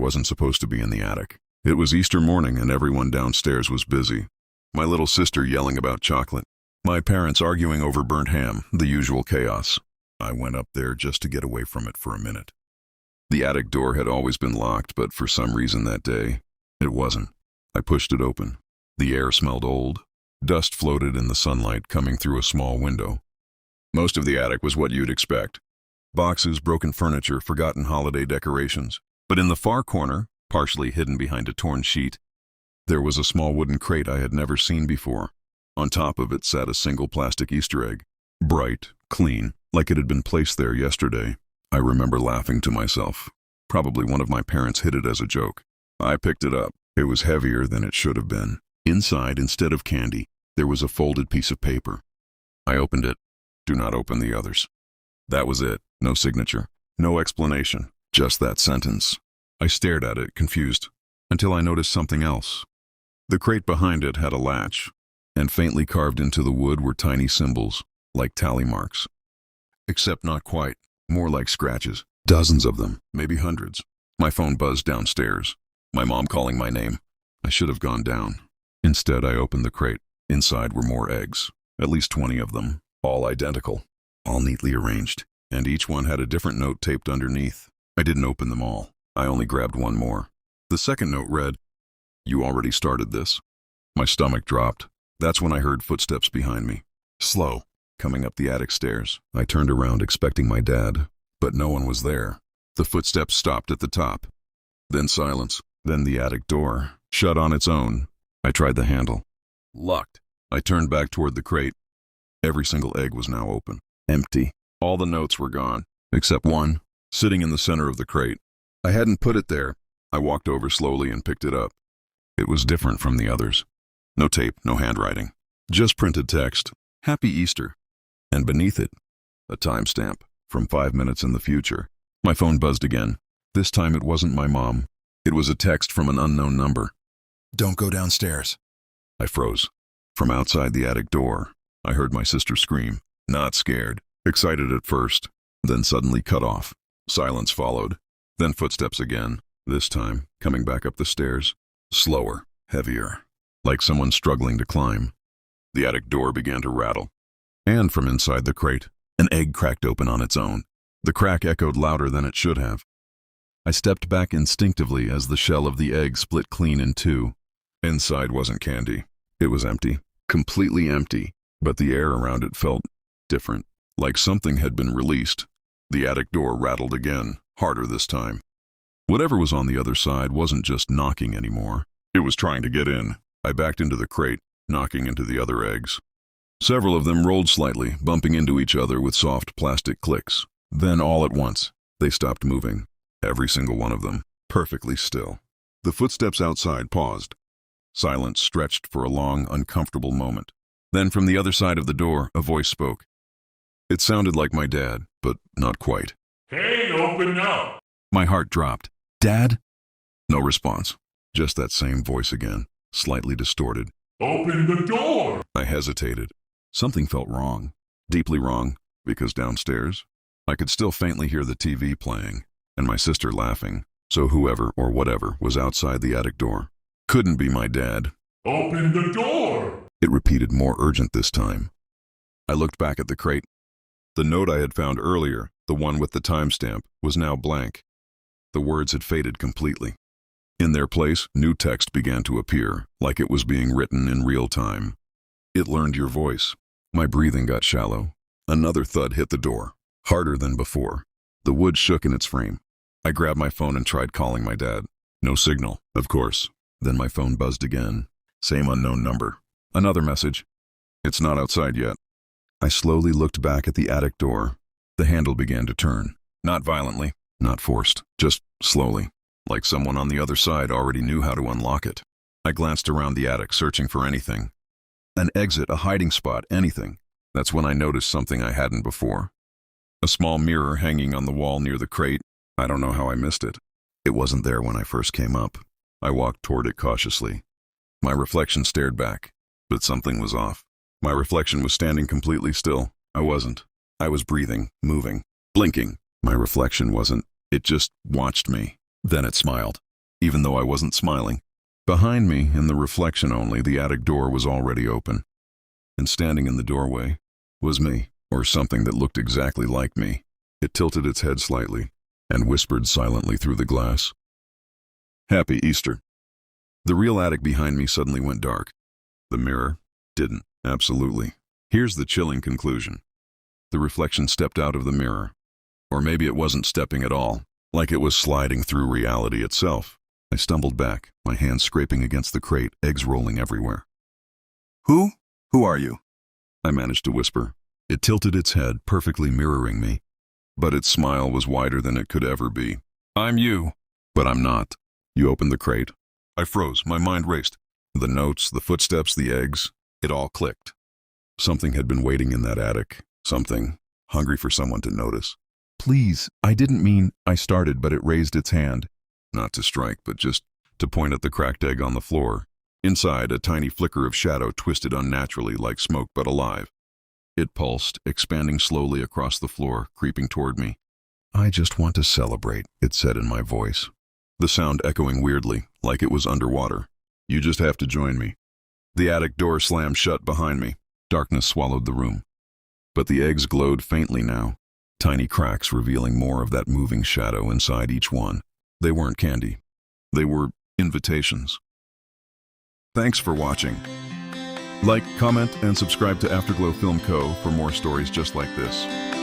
wasn't supposed to be in the attic. It was Easter morning and everyone downstairs was busy. My little sister yelling about chocolate. My parents arguing over burnt ham, the usual chaos. I went up there just to get away from it for a minute. The attic door had always been locked, but for some reason that day, it wasn't. I pushed it open. The air smelled old. Dust floated in the sunlight coming through a small window. Most of the attic was what you'd expect. Boxes, broken furniture, forgotten holiday decorations. But in the far corner, partially hidden behind a torn sheet, there was a small wooden crate I had never seen before. On top of it sat a single plastic Easter egg. Bright, clean, like it had been placed there yesterday. I remember laughing to myself. Probably one of my parents hid it as a joke. I picked it up. It was heavier than it should have been. Inside, instead of candy, there was a folded piece of paper. I opened it. Do not open the others. That was it. No signature. No explanation. Just that sentence. I stared at it, confused, until I noticed something else. The crate behind it had a latch, and faintly carved into the wood were tiny symbols, like tally marks. Except not quite. More like scratches. Dozens of them, maybe hundreds. My phone buzzed downstairs. My mom calling my name. I should have gone down. Instead, I opened the crate. Inside were more eggs. At least 20 of them. All identical. All neatly arranged. And each one had a different note taped underneath. I didn't open them all. I only grabbed one more. The second note read, "You already started this." My stomach dropped. That's when I heard footsteps behind me. Slow. Coming up the attic stairs. I turned around expecting my dad, but no one was there. The footsteps stopped at the top. Then silence. Then the attic door, shut on its own. I tried the handle. Locked. I turned back toward the crate. Every single egg was now open. Empty. All the notes were gone, except one, sitting in the center of the crate. I hadn't put it there. I walked over slowly and picked it up. It was different from the others. No tape, no handwriting. Just printed text. Happy Easter. And beneath it, a timestamp from 5 minutes in the future. My phone buzzed again. This time it wasn't my mom. It was a text from an unknown number. "Don't go downstairs." I froze. From outside the attic door, I heard my sister scream. Not scared. Excited at first, then suddenly cut off. Silence followed. Then footsteps again. This time, coming back up the stairs. Slower, heavier, like someone struggling to climb. The attic door began to rattle. And from inside the crate, an egg cracked open on its own. The crack echoed louder than it should have. I stepped back instinctively as the shell of the egg split clean in two. Inside wasn't candy. It was empty. Completely empty. But the air around it felt different, like something had been released. The attic door rattled again, harder this time. Whatever was on the other side wasn't just knocking anymore. It was trying to get in. I backed into the crate, knocking into the other eggs. Several of them rolled slightly, bumping into each other with soft plastic clicks. Then all at once, they stopped moving. Every single one of them, perfectly still. The footsteps outside paused. Silence stretched for a long, uncomfortable moment. Then from the other side of the door, a voice spoke. It sounded like my dad, but not quite. "Hey, open up!" My heart dropped. "Dad?" No response. Just that same voice again, slightly distorted. "Open the door!" I hesitated. Something felt wrong. Deeply wrong, because downstairs, I could still faintly hear the TV playing, and my sister laughing, so whoever or whatever was outside the attic door couldn't be my dad. "Open the door!" It repeated, more urgent this time. I looked back at the crate. The note I had found earlier, the one with the timestamp, was now blank. The words had faded completely. In their place, new text began to appear, like it was being written in real time. It learned your voice. My breathing got shallow. Another thud hit the door, harder than before. The wood shook in its frame. I grabbed my phone and tried calling my dad. No signal, of course. Then my phone buzzed again. Same unknown number. Another message. "It's not outside yet." I slowly looked back at the attic door. The handle began to turn. Not violently, not forced, just slowly, like someone on the other side already knew how to unlock it. I glanced around the attic, searching for anything. An exit, a hiding spot, anything. That's when I noticed something I hadn't before. A small mirror hanging on the wall near the crate. I don't know how I missed it. It wasn't there when I first came up. I walked toward it cautiously. My reflection stared back, but something was off. My reflection was standing completely still. I wasn't. I was breathing, moving, blinking. My reflection wasn't. It just watched me. Then it smiled. even though I wasn't smiling. Behind me, in the reflection only, the attic door was already open. And standing in the doorway was me, or something that looked exactly like me. It tilted its head slightly and whispered silently through the glass, "Happy Easter." The real attic behind me suddenly went dark. The mirror didn't, absolutely. Here's the chilling conclusion. The reflection stepped out of the mirror. Or maybe it wasn't stepping at all, like it was sliding through reality itself. I stumbled back, my hands scraping against the crate, eggs rolling everywhere. "Who? Who are you?" I managed to whisper. It tilted its head, perfectly mirroring me. But its smile was wider than it could ever be. "I'm you." "But I'm not." "You opened the crate." I froze, my mind raced. The notes, the footsteps, the eggs, it all clicked. Something had been waiting in that attic. Something hungry for someone to notice. "Please, I didn't mean," I started, but it raised its hand. Not to strike, but just to point at the cracked egg on the floor. Inside, a tiny flicker of shadow twisted unnaturally like smoke but alive. It pulsed, expanding slowly across the floor, creeping toward me. "I just want to celebrate," it said in my voice. The sound echoing weirdly, like it was underwater. "You just have to join me." The attic door slammed shut behind me. Darkness swallowed the room. But the eggs glowed faintly now, tiny cracks revealing more of that moving shadow inside each one. They weren't candy. They were invitations. Thanks for watching. Like, comment, and subscribe to Afterglow Film Co. for more stories just like this.